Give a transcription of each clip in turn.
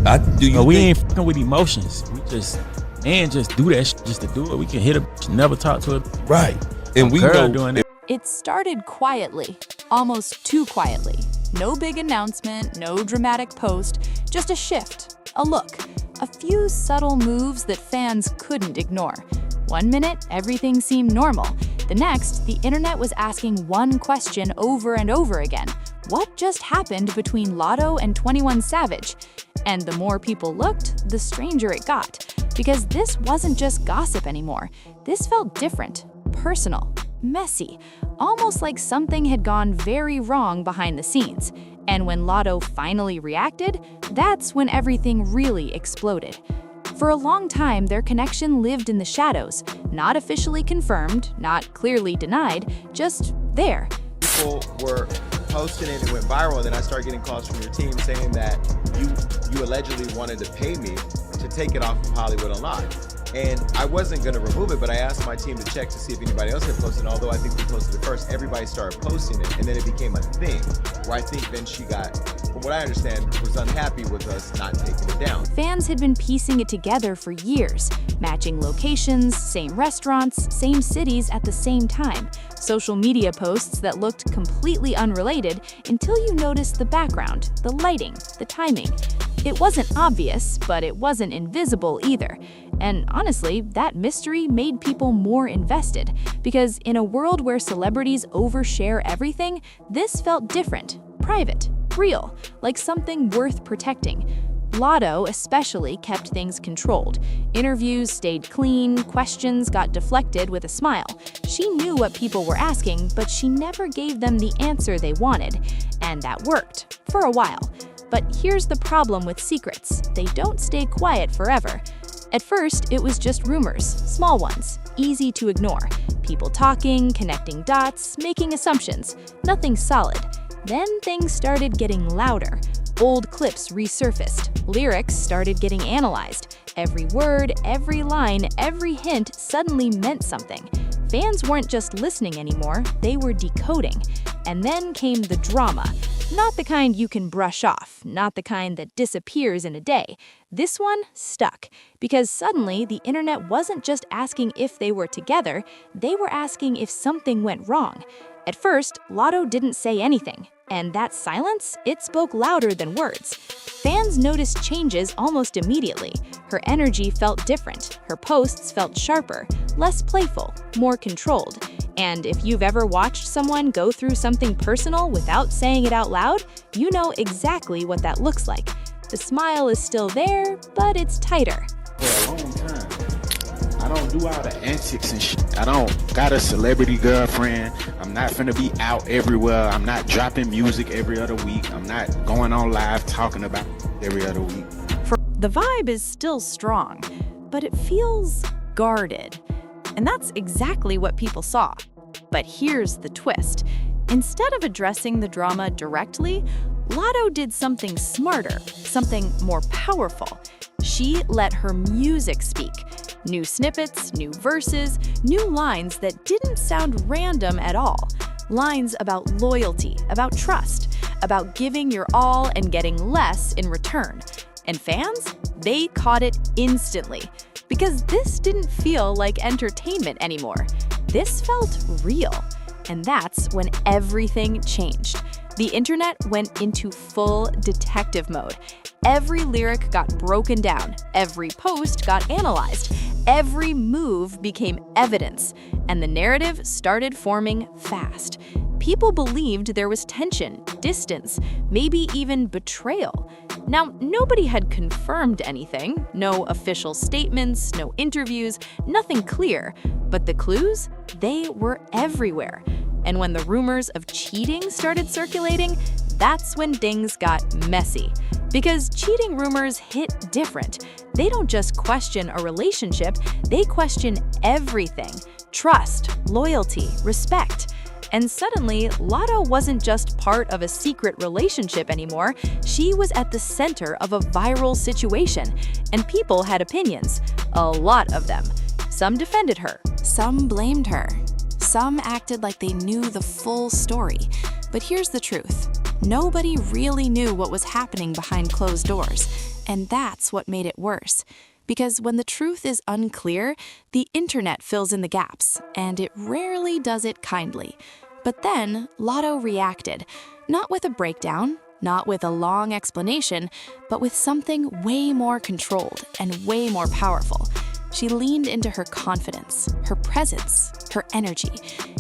Do you But we think? ain't fucking with emotions. We just do that shit just to do it. We can hit a bitch, never talk to her. Right. And we Girl know doing that. It started quietly, almost too quietly. No big announcement, no dramatic post, just a shift, a look, a few subtle moves that fans couldn't ignore. One minute, everything seemed normal. The next, the internet was asking one question over and over again. What just happened between Lotto and 21 Savage? And the more people looked, the stranger it got. Because this wasn't just gossip anymore. This felt different, personal, messy, almost like something had gone very wrong behind the scenes. And when Lotto finally reacted, that's when everything really exploded. For a long time, their connection lived in the shadows, not officially confirmed, not clearly denied, just there. People were posting it and it went viral, and then I started getting calls from your team saying that you allegedly wanted to pay me to take it off of Hollywood Unlocked. And I wasn't going to remove it, but I asked my team to check to see if anybody else had posted it. Although I think we posted it first, everybody started posting it, and then it became a thing, where I think then she got, from what I understand, was unhappy with us not taking it down. Fans had been piecing it together for years, matching locations, same restaurants, same cities at the same time. Social media posts that looked completely unrelated until you noticed the background, the lighting, the timing. It wasn't obvious, but it wasn't invisible either. And honestly, that mystery made people more invested, because in a world where celebrities overshare everything, this felt different, private, real, like something worth protecting. Lotto especially kept things controlled. Interviews stayed clean, questions got deflected with a smile. She knew what people were asking, but she never gave them the answer they wanted. And that worked, for a while. But here's the problem with secrets. They don't stay quiet forever. At first, it was just rumors, small ones, easy to ignore. People talking, connecting dots, making assumptions. Nothing solid. Then things started getting louder. Old clips resurfaced. Lyrics started getting analyzed. Every word, every line, every hint suddenly meant something. Fans weren't just listening anymore, they were decoding. And then came the drama. Not the kind you can brush off, not the kind that disappears in a day. This one stuck, because suddenly the internet wasn't just asking if they were together, they were asking if something went wrong. At first, Lotto didn't say anything, and that silence, it spoke louder than words. Fans noticed changes almost immediately. Her energy felt different, her posts felt sharper, less playful, more controlled. And if you've ever watched someone go through something personal without saying it out loud, you know exactly what that looks like. The smile is still there, but it's tighter. For a long time, I don't do all the antics and shit. I don't got a celebrity girlfriend. I'm not finna be out everywhere. I'm not dropping music every other week. I'm not going on live talking about every other week. The vibe is still strong, but it feels guarded. And that's exactly what people saw. But here's the twist. Instead of addressing the drama directly, Lotto did something smarter, something more powerful. She let her music speak. New snippets, new verses, new lines that didn't sound random at all. Lines about loyalty, about trust, about giving your all and getting less in return. And fans? They caught it instantly. Because this didn't feel like entertainment anymore. This felt real. And that's when everything changed. The internet went into full detective mode. Every lyric got broken down, every post got analyzed, every move became evidence, and the narrative started forming fast. People believed there was tension, distance, maybe even betrayal. Now, nobody had confirmed anything, no official statements, no interviews, nothing clear, but the clues, they were everywhere. And when the rumors of cheating started circulating, that's when things got messy. Because cheating rumors hit different. They don't just question a relationship, they question everything. Trust, loyalty, respect. And suddenly, Lotto wasn't just part of a secret relationship anymore, she was at the center of a viral situation. And people had opinions, a lot of them. Some defended her, some blamed her. Some acted like they knew the full story. But here's the truth. Nobody really knew what was happening behind closed doors. And that's what made it worse. Because when the truth is unclear, the internet fills in the gaps, and it rarely does it kindly. But then, Lotto reacted, not with a breakdown, not with a long explanation, but with something way more controlled and way more powerful. She leaned into her confidence, her presence, her energy.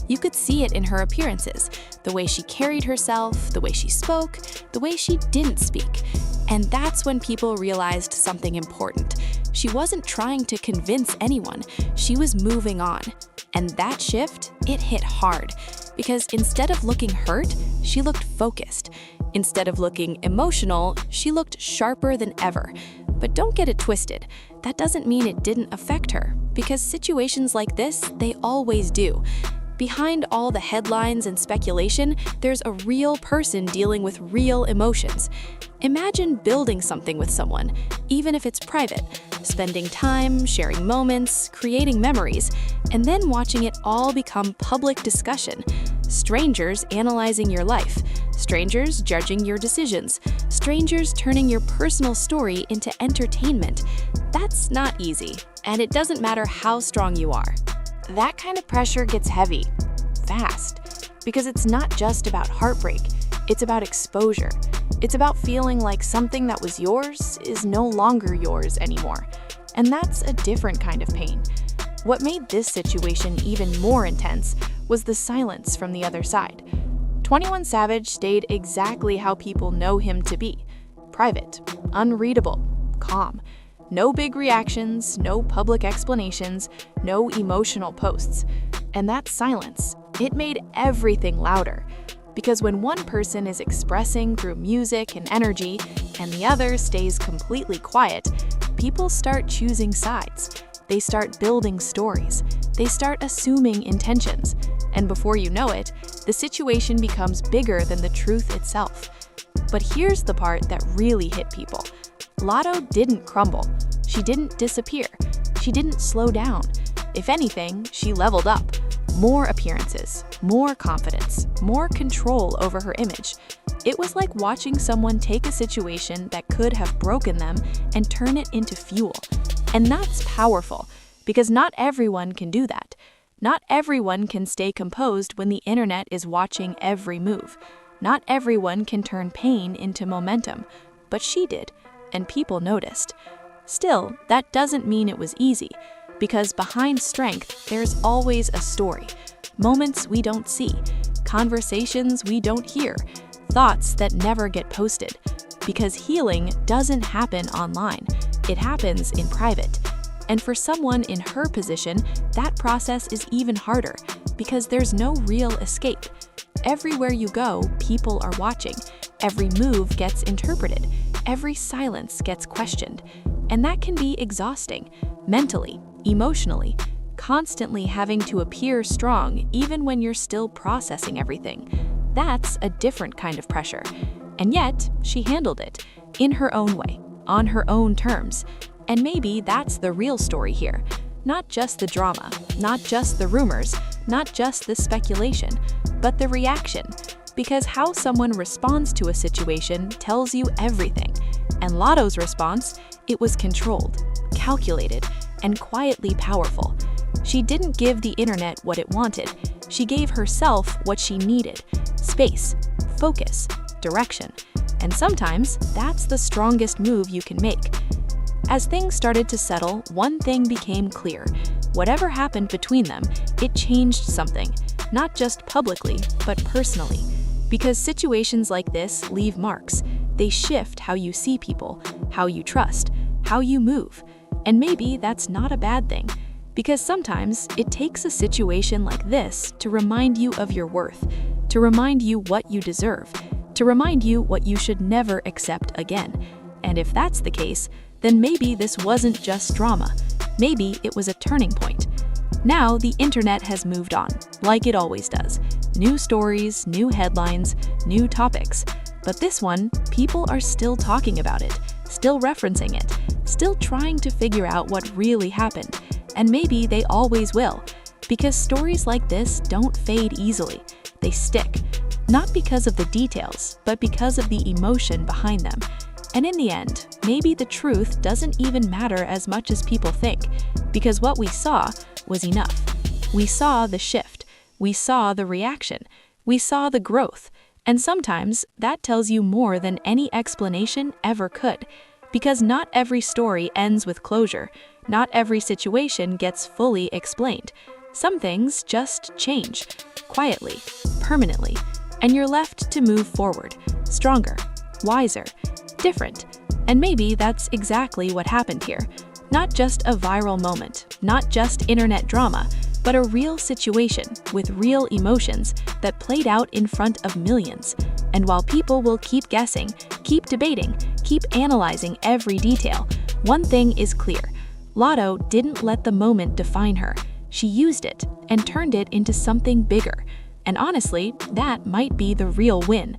You could see it in her appearances, the way she carried herself, the way she spoke, the way she didn't speak. And that's when people realized something important. She wasn't trying to convince anyone, she was moving on. And that shift, it hit hard. Because instead of looking hurt, she looked focused. Instead of looking emotional, she looked sharper than ever. But don't get it twisted. That doesn't mean it didn't affect her, because situations like this, they always do. Behind all the headlines and speculation, there's a real person dealing with real emotions. Imagine building something with someone, even if it's private, spending time, sharing moments, creating memories, and then watching it all become public discussion. Strangers analyzing your life, strangers judging your decisions, strangers turning your personal story into entertainment. That's not easy, and it doesn't matter how strong you are. That kind of pressure gets heavy, fast, because it's not just about heartbreak, it's about exposure. It's about feeling like something that was yours is no longer yours anymore. And that's a different kind of pain. What made this situation even more intense was the silence from the other side. 21 Savage stayed exactly how people know him to be: private, unreadable, calm. No big reactions, no public explanations, no emotional posts. And that silence, it made everything louder. Because when one person is expressing through music and energy, and the other stays completely quiet, people start choosing sides. They start building stories. They start assuming intentions. And before you know it, the situation becomes bigger than the truth itself. But here's the part that really hit people. Lotto didn't crumble. She didn't disappear. She didn't slow down. If anything, she leveled up. More appearances, more confidence, more control over her image. It was like watching someone take a situation that could have broken them and turn it into fuel. And that's powerful, because not everyone can do that. Not everyone can stay composed when the internet is watching every move. Not everyone can turn pain into momentum, but she did, and people noticed. Still, that doesn't mean it was easy, because behind strength, there's always a story. Moments we don't see, conversations we don't hear, thoughts that never get posted. Because healing doesn't happen online, it happens in private. And for someone in her position, that process is even harder, because there's no real escape. Everywhere you go, people are watching. Every move gets interpreted. Every silence gets questioned. And that can be exhausting, mentally, emotionally, constantly having to appear strong even when you're still processing everything. That's a different kind of pressure. And yet, she handled it, in her own way, on her own terms. And maybe that's the real story here. Not just the drama, not just the rumors, not just the speculation, but the reaction. Because how someone responds to a situation tells you everything. And Lotto's response, it was controlled, calculated, and quietly powerful. She didn't give the internet what it wanted. She gave herself what she needed: space, focus, direction. And sometimes that's the strongest move you can make. As things started to settle, one thing became clear. Whatever happened between them, it changed something, not just publicly, but personally. Because situations like this leave marks. They shift how you see people, how you trust, how you move. And maybe that's not a bad thing, because sometimes it takes a situation like this to remind you of your worth, to remind you what you deserve, to remind you what you should never accept again. And if that's the case, then maybe this wasn't just drama. Maybe it was a turning point. Now the internet has moved on, like it always does. New stories, new headlines, new topics. But this one, people are still talking about it, still referencing it, still trying to figure out what really happened. And maybe they always will, because stories like this don't fade easily. They stick, not because of the details, but because of the emotion behind them. And in the end, maybe the truth doesn't even matter as much as people think, because what we saw was enough. We saw the shift, we saw the reaction, we saw the growth, and sometimes that tells you more than any explanation ever could, because not every story ends with closure, not every situation gets fully explained. Some things just change, quietly, permanently, and you're left to move forward, stronger, wiser, different. And maybe that's exactly what happened here. Not just a viral moment, not just internet drama, but a real situation with real emotions that played out in front of millions. And while people will keep guessing, keep debating, keep analyzing every detail, one thing is clear. Lotto didn't let the moment define her. She used it and turned it into something bigger. And honestly, that might be the real win.